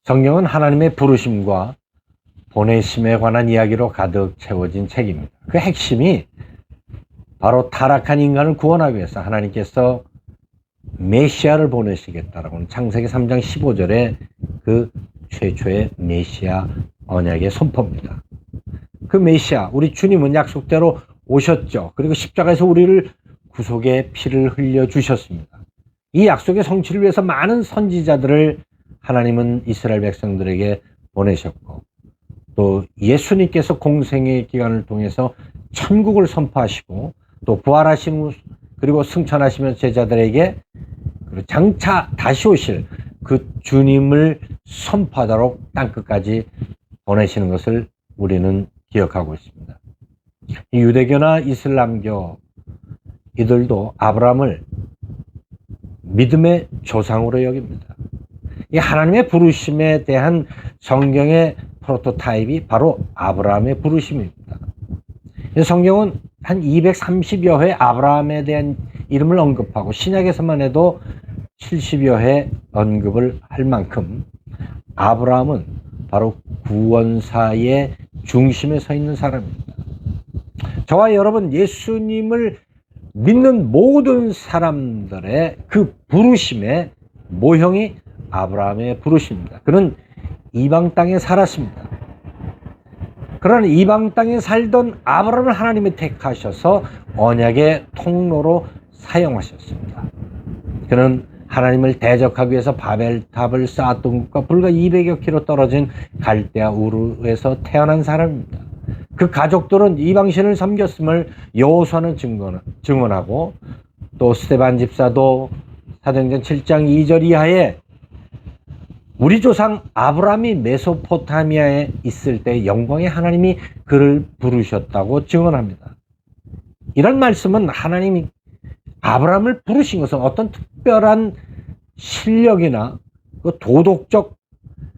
성경은 하나님의 부르심과 보내심에 관한 이야기로 가득 채워진 책입니다. 그 핵심이 바로 타락한 인간을 구원하기 위해서 하나님께서 메시아를 보내시겠다라고 하는 창세기 3장 15절에 그 최초의 메시아 언약의 선포입니다. 그 메시아, 우리 주님은 약속대로 오셨죠. 그리고 십자가에서 우리를 구속의 피를 흘려주셨습니다. 이 약속의 성취를 위해서 많은 선지자들을 하나님은 이스라엘 백성들에게 보내셨고, 또 예수님께서 공생의 기간을 통해서 천국을 선포하시고, 또 부활하신 그리고 승천하시면서 제자들에게 장차 다시 오실 그 주님을 선포하도록 땅끝까지 보내시는 것을 우리는 기억하고 있습니다. 유대교나 이슬람교 이들도 아브라함을 믿음의 조상으로 여깁니다. 이 하나님의 부르심에 대한 성경의 프로토타입이 바로 아브라함의 부르심입니다. 성경은 한 230여 회 아브라함에 대한 이름을 언급하고 신약에서만 해도 70여 회 언급을 할 만큼 아브라함은 바로 구원사의 중심에 서 있는 사람입니다. 저와 여러분, 예수님을 믿는 모든 사람들의 그 부르심의 모형이 아브라함의 부르심입니다. 그는 이방 땅에 살았습니다. 그러나 이방 땅에 살던 아브라함을 하나님이 택하셔서 언약의 통로로 사용하셨습니다. 그는 하나님을 대적하기 위해서 바벨탑을 쌓았던 곳과 불과 200여 킬로 떨어진 갈대아 우르에서 태어난 사람입니다. 그 가족들은 이방신을 섬겼음을 여호수아는 증언하고, 또 스데반 집사도 사도행전 7장 2절 이하에 우리 조상 아브라함이 메소포타미아에 있을 때 영광의 하나님이 그를 부르셨다고 증언합니다. 이런 말씀은 하나님이 아브라함을 부르신 것은 어떤 특별한 실력이나 그 도덕적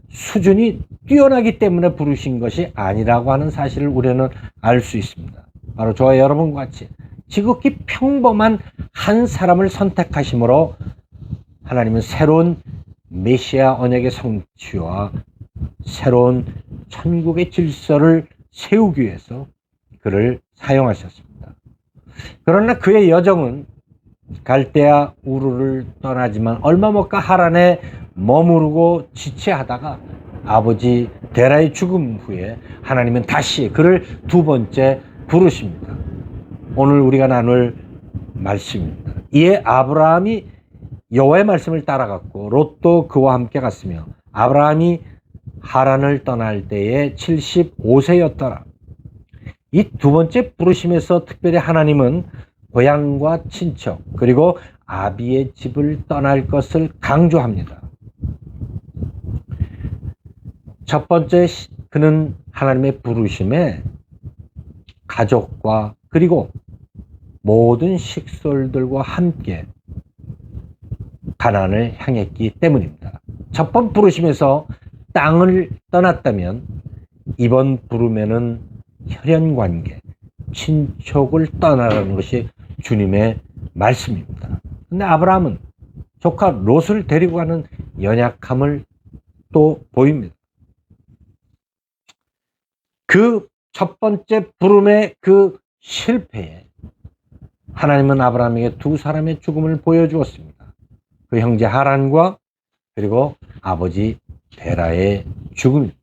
수준이 뛰어나기 때문에 부르신 것이 아니라고 하는 사실을 우리는 알 수 있습니다. 바로 저와 여러분과 같이 지극히 평범한 한 사람을 선택하심으로 하나님은 새로운 메시아 언약의 성취와 새로운 천국의 질서를 세우기 위해서 그를 사용하셨습니다. 그러나 그의 여정은 갈대아 우르를 떠나지만 얼마 못 가 하란에 머무르고 지체하다가 아버지 데라의 죽음 후에 하나님은 다시 그를 두 번째 부르십니다. 오늘 우리가 나눌 말씀입니다. 이에 아브라함이 여호와의 말씀을 따라갔고 롯도 그와 함께 갔으며 아브라함이 하란을 떠날 때에 75세였더라. 이 두 번째 부르심에서 특별히 하나님은 고향과 친척 그리고 아비의 집을 떠날 것을 강조합니다. 첫 번째, 그는 하나님의 부르심에 가족과 그리고 모든 식솔들과 함께 가나안을 향했기 때문입니다. 첫 번 부르심에서 땅을 떠났다면 이번 부름에는 혈연관계, 친척을 떠나라는 것이 주님의 말씀입니다. 근데 아브라함은 조카 롯을 데리고 가는 연약함을 또 보입니다. 그 첫 번째 부름의 그 실패에 하나님은 아브라함에게 두 사람의 죽음을 보여주었습니다. 그 형제 하란과 그리고 아버지 데라의 죽음입니다.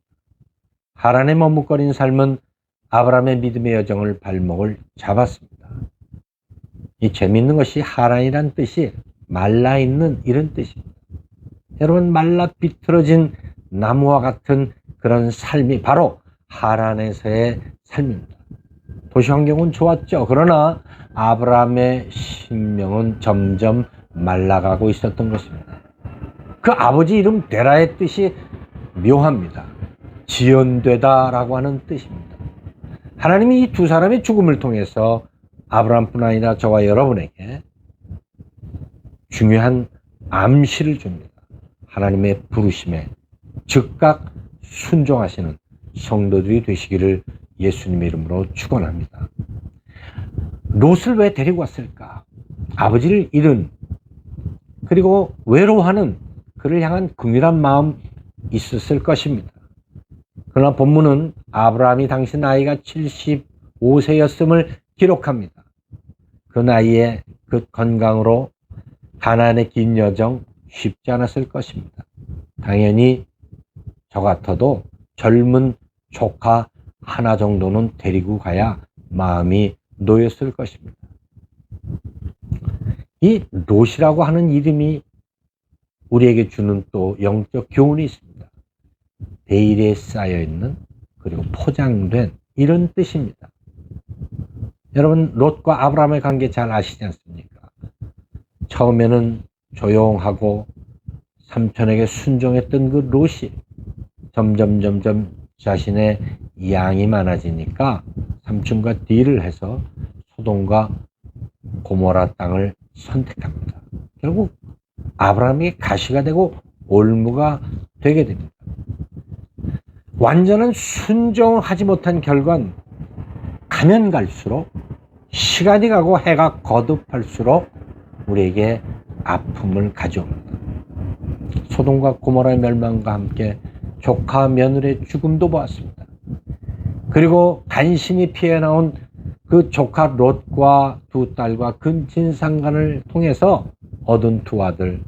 하란에 머뭇거린 삶은 아브라함의 믿음의 여정을 발목을 잡았습니다. 이 재미있는 것이 하란이란 뜻이 말라있는 이런 뜻입니다. 여러분, 말라 비틀어진 나무와 같은 그런 삶이 바로 하란에서의 삶입니다. 도시 환경은 좋았죠. 그러나 아브라함의 심령은 점점 말라가고 있었던 것입니다. 그 아버지 이름 데라의 뜻이 묘합니다. 지연되다라고 하는 뜻입니다. 하나님이 이 두 사람의 죽음을 통해서 아브라함뿐 아니라 저와 여러분에게 중요한 암시를 줍니다. 하나님의 부르심에 즉각 순종하시는 성도들이 되시기를 예수님의 이름으로 축원합니다. 롯을 왜 데리고 왔을까? 아버지를 잃은 그리고 외로워하는 그를 향한 긍휼한 마음 있었을 것입니다. 그러나 본문은 아브라함이 당시 나이가 75세였음을 기록합니다. 그 나이에 그 건강으로 가나안의 긴 여정 쉽지 않았을 것입니다. 당연히 저 같아도 젊은 조카 하나 정도는 데리고 가야 마음이 놓였을 것입니다. 이 롯이라고 하는 이름이 우리에게 주는 또 영적 교훈이 있습니다. 베일에 쌓여있는 그리고 포장된 이런 뜻입니다. 여러분, 롯과 아브라함의 관계 잘 아시지 않습니까? 처음에는 조용하고 삼촌에게 순종했던 그 롯이 점점 자신의 양이 많아지니까 삼촌과 딜을 해서 소돔과 고모라 땅을 선택합니다. 결국 아브라함이 가시가 되고 올무가 되게 됩니다. 완전한 순종을 하지 못한 결과는 가면 갈수록 시간이 가고 해가 거듭할수록 우리에게 아픔을 가져옵니다. 소돔과 고모라의 멸망과 함께 조카 며느리의 죽음도 보았습니다. 그리고 간신히 피해나온 그 조카 롯과 두 딸과 근친 상간을 통해서 얻은 두 아들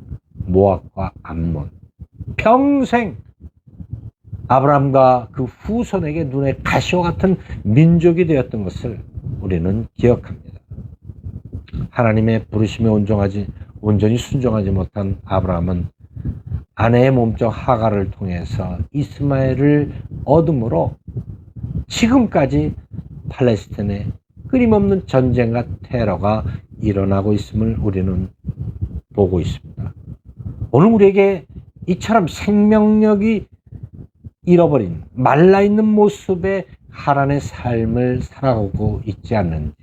모압과 암몬, 평생 아브라함과 그 후손에게 눈에 가시와 같은 민족이 되었던 것을 우리는 기억합니다. 하나님의 부르심에 온전히 순종하지 못한 아브라함은 아내의 몸종 하갈을 통해서 이스마엘을 얻음으로 지금까지 팔레스틴에 끊임없는 전쟁과 테러가 일어나고 있음을 우리는 보고 있습니다. 오늘 우리에게 이처럼 생명력이 잃어버린 말라있는 모습의 하란의 삶을 살아가고 있지 않는지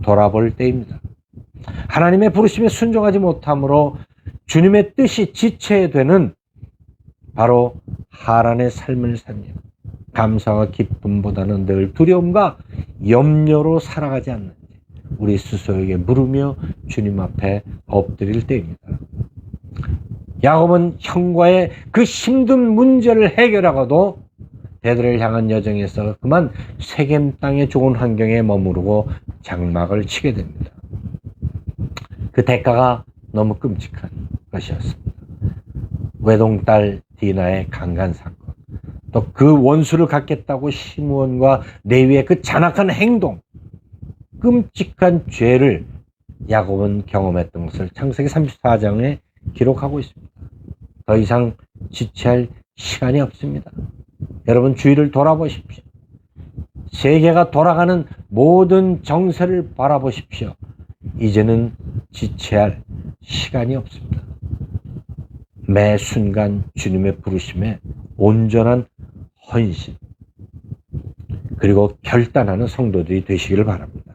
돌아볼 때입니다. 하나님의 부르심에 순종하지 못함으로 주님의 뜻이 지체되는 바로 하란의 삶을 살며 감사와 기쁨보다는 늘 두려움과 염려로 살아가지 않는지 우리 스스로에게 물으며 주님 앞에 엎드릴 때입니다. 야곱은 형과의 그 힘든 문제를 해결하고도 베들을 향한 여정에서 그만 세겜 땅의 좋은 환경에 머무르고 장막을 치게 됩니다. 그 대가가 너무 끔찍한 것이었습니다. 외동딸 디나의 강간 사건, 또 그 원수를 갚겠다고 시므온과 레위의 그 잔악한 행동, 끔찍한 죄를 야곱은 경험했던 것을 창세기 34장에 기록하고 있습니다. 더 이상 지체할 시간이 없습니다. 여러분, 주위를 돌아보십시오. 세계가 돌아가는 모든 정세를 바라보십시오. 이제는 지체할 시간이 없습니다. 매 순간 주님의 부르심에 온전한 헌신 그리고 결단하는 성도들이 되시기를 바랍니다.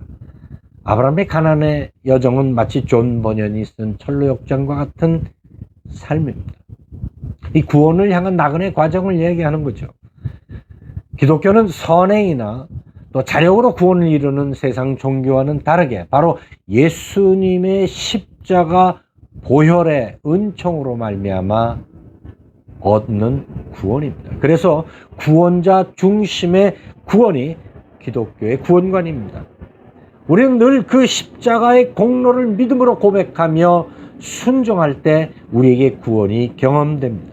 아브라함의 가나안의 여정은 마치 존 버년이 쓴 철로역정과 같은 삶입니다. 이 구원을 향한 나그네 과정을 얘기하는 거죠. 기독교는 선행이나 또 자력으로 구원을 이루는 세상 종교와는 다르게 바로 예수님의 십자가 보혈의 은총으로 말미암아 얻는 구원입니다. 그래서 구원자 중심의 구원이 기독교의 구원관입니다. 우리는 늘 그 십자가의 공로를 믿음으로 고백하며 순종할 때 우리에게 구원이 경험됩니다.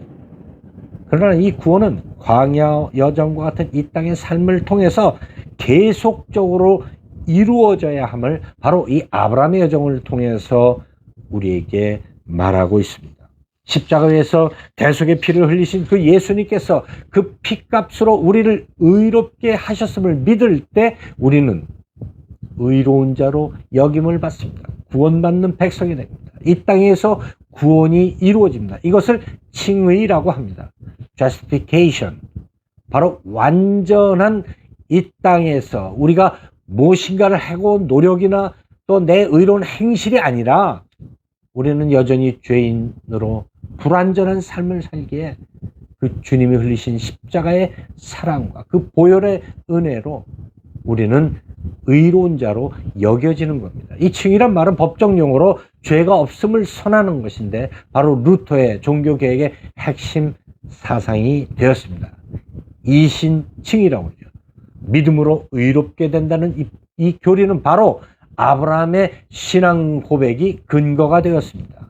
그러나 이 구원은 광야 여정과 같은 이 땅의 삶을 통해서 계속적으로 이루어져야 함을 바로 이 아브라함의 여정을 통해서 우리에게 말하고 있습니다. 십자가에서 대속의 피를 흘리신 그 예수님께서 그 피값으로 우리를 의롭게 하셨음을 믿을 때 우리는 의로운 자로 여김을 받습니다. 구원받는 백성이 됩니다. 이 땅에서 구원이 이루어집니다. 이것을 칭의라고 합니다. justification. 바로 완전한 이 땅에서 우리가 무엇인가를 하고 노력이나 또 내 의로운 행실이 아니라 우리는 여전히 죄인으로 불완전한 삶을 살기에 그 주님이 흘리신 십자가의 사랑과 그 보혈의 은혜로 우리는 의로운 자로 여겨지는 겁니다. 이 칭의란 말은 법정 용어로 죄가 없음을 선하는 것인데 바로 루터의 종교개혁의 핵심 사상이 되었습니다. 이신칭이라고 하죠. 믿음으로 의롭게 된다는 이 교리는 바로 아브라함의 신앙 고백이 근거가 되었습니다.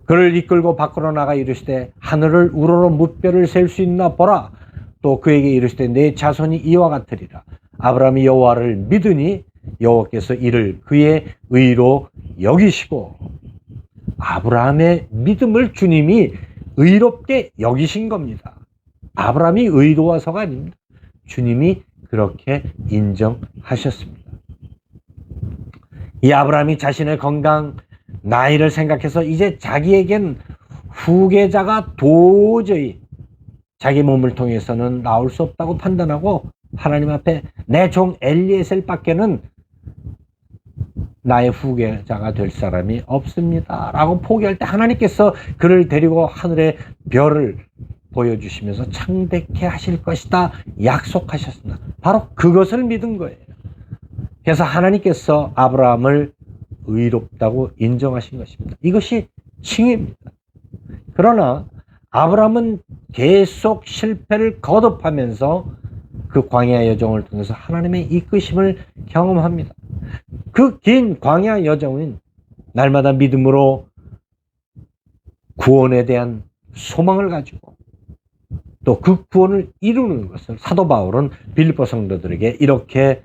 그를 이끌고 밖으로 나가 이르시되 하늘을 우러러 무뼈를 셀 수 있나 보라. 또 그에게 이르시되 내 자손이 이와 같으리라. 아브라함이 여호와를 믿으니 여호와께서 이를 그의 의로 여기시고, 아브라함의 믿음을 주님이 의롭게 여기신 겁니다. 아브라함이 의로워서가 아닙니다. 주님이 그렇게 인정하셨습니다. 이 아브라함이 자신의 건강, 나이를 생각해서 이제 자기에겐 후계자가 도저히 자기 몸을 통해서는 나올 수 없다고 판단하고 하나님 앞에 내 종 엘리에셀밖에는 나의 후계자가 될 사람이 없습니다 라고 포기할 때 하나님께서 그를 데리고 하늘의 별을 보여주시면서 창대케 하실 것이다 약속하셨습니다. 바로 그것을 믿은 거예요. 그래서 하나님께서 아브라함을 의롭다고 인정하신 것입니다. 이것이 칭의입니다. 그러나 아브라함은 계속 실패를 거듭하면서 그 광야 여정을 통해서 하나님의 이끄심을 경험합니다. 그 긴 광야 여정은 날마다 믿음으로 구원에 대한 소망을 가지고 또 그 구원을 이루는 것을 사도 바울은 빌립보 성도들에게 이렇게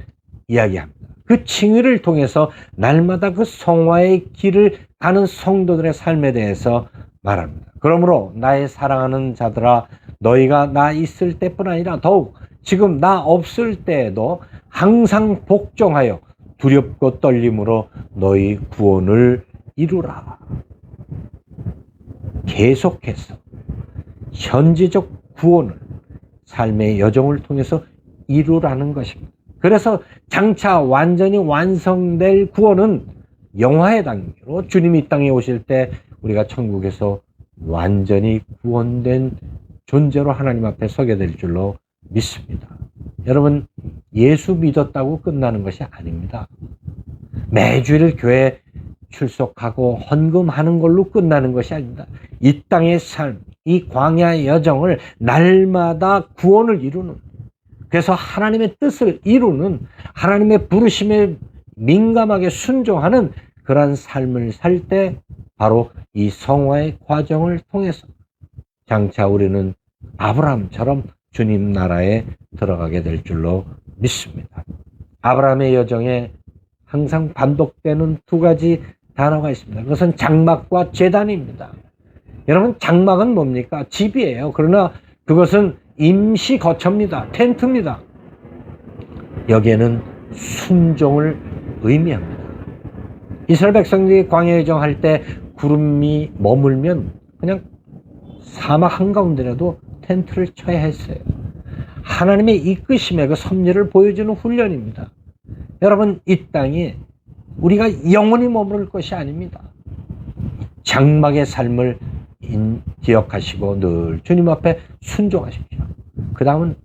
이야기합니다. 그 칭의를 통해서 날마다 그 성화의 길을 가는 성도들의 삶에 대해서 말합니다. 그러므로 나의 사랑하는 자들아, 너희가 나 있을 때뿐 아니라 더욱 지금 나 없을 때에도 항상 복종하여 두렵고 떨림으로 너희 구원을 이루라. 계속해서 현지적 구원을 삶의 여정을 통해서 이루라는 것입니다. 그래서 장차 완전히 완성될 구원은 영화의 단계로 주님이 이 땅에 오실 때 우리가 천국에서 완전히 구원된 존재로 하나님 앞에 서게 될 줄로 믿습니다. 여러분, 예수 믿었다고 끝나는 것이 아닙니다. 매주일 교회 출석하고 헌금하는 걸로 끝나는 것이 아닙니다. 이 땅의 삶, 이 광야의 여정을 날마다 구원을 이루는, 그래서 하나님의 뜻을 이루는, 하나님의 부르심에 민감하게 순종하는 그러한 삶을 살 때 바로 이 성화의 과정을 통해서 장차 우리는 아브라함처럼 주님 나라에 들어가게 될 줄로 믿습니다. 아브라함의 여정에 항상 반복되는 두 가지 단어가 있습니다. 그것은 장막과 제단입니다. 여러분, 장막은 뭡니까? 집이에요. 그러나 그것은 임시 거처입니다. 텐트입니다. 여기에는 순종을 의미합니다. 이스라엘 백성들이 광야 여정할 때 구름이 머물면 그냥 사막 한가운데라도 텐트를 쳐야 했어요. 하나님의 이끄심의 그 섭리를 보여주는 훈련입니다. 여러분, 이 땅에 우리가 영원히 머무를 것이 아닙니다. 장막의 삶을 기억하시고 늘 주님 앞에 순종하십시오. 그 다음은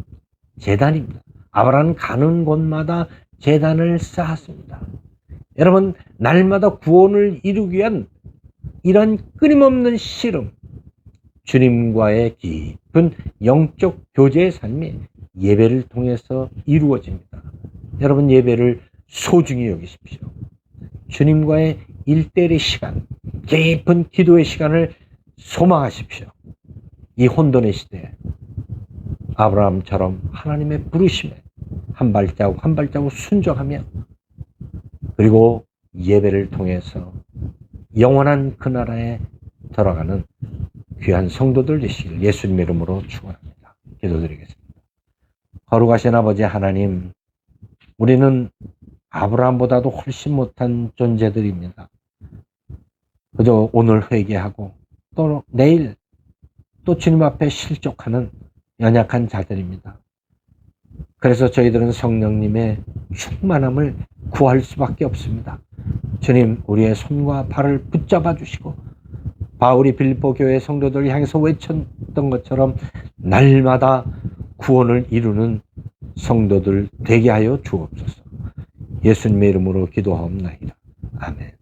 제단입니다. 아브라함은 가는 곳마다 제단을 쌓았습니다. 여러분, 날마다 구원을 이루기 위한 이런 끊임없는 씨름, 주님과의 깊은 영적 교제의 삶이 예배를 통해서 이루어집니다. 여러분, 예배를 소중히 여기십시오. 주님과의 일대일의 시간, 깊은 기도의 시간을 소망하십시오. 이 혼돈의 시대에 아브라함처럼 하나님의 부르심에 한 발자국 한 발자국 순종하며, 그리고 예배를 통해서 영원한 그 나라에 들어가는 귀한 성도들 되시길 예수님의 이름으로 축원합니다. 기도드리겠습니다. 거룩하신 아버지 하나님, 우리는 아브라함보다도 훨씬 못한 존재들입니다. 그저 오늘 회개하고 또 내일 또 주님 앞에 실족하는 연약한 자들입니다. 그래서 저희들은 성령님의 충만함을 구할 수밖에 없습니다. 주님, 우리의 손과 발을 붙잡아 주시고 바울이 빌립보 교회 성도들 향해서 외쳤던 것처럼 날마다 구원을 이루는 성도들 되게 하여 주옵소서. 예수님의 이름으로 기도하옵나이다. 아멘.